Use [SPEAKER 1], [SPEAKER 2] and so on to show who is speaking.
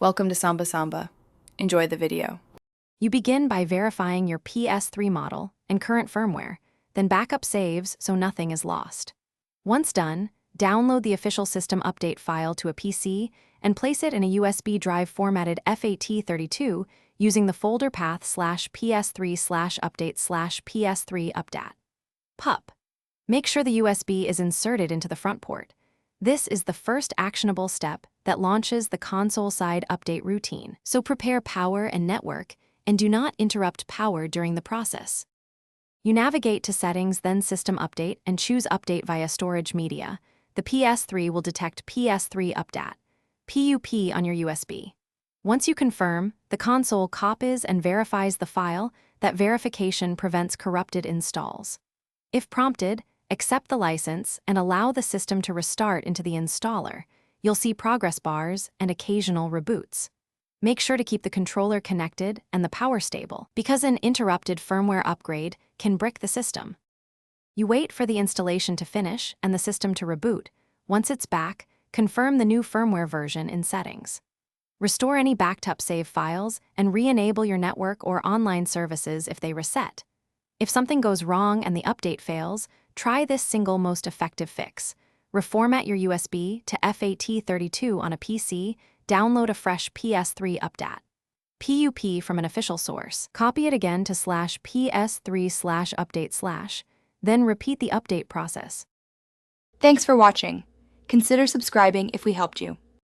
[SPEAKER 1] Welcome to Samba Samba. Enjoy the video.
[SPEAKER 2] You begin by verifying your PS3 model and current firmware, then backup saves so nothing is lost. Once done, download the official system update file to a PC and place it in a USB drive formatted FAT32 using the folder path /PS3/update/PS3updat. PUP. Make sure the USB is inserted into the front port. This is the first actionable step that launches the console-side update routine, so prepare power and network, and do not interrupt power during the process. You navigate to Settings, then System Update, and choose Update via Storage Media. The PS3 will detect PS3 updat, PUP on your USB. Once you confirm, the console copies and verifies the file. That verification prevents corrupted installs. If prompted, accept the license and allow the system to restart into the installer. You'll see progress bars and occasional reboots. Make sure to keep the controller connected and the power stable, because an interrupted firmware upgrade can brick the system. You wait for the installation to finish and the system to reboot. Once it's back, confirm the new firmware version in Settings. Restore any backed up save files and re-enable your network or online services if they reset. If something goes wrong and the update fails, try this single most effective fix. Reformat your USB to FAT32 on a PC, download a fresh PS3 updat, PUP from an official source, copy it again to /PS3/update/, then repeat the update process.
[SPEAKER 1] Thanks for watching. Consider subscribing if we helped you.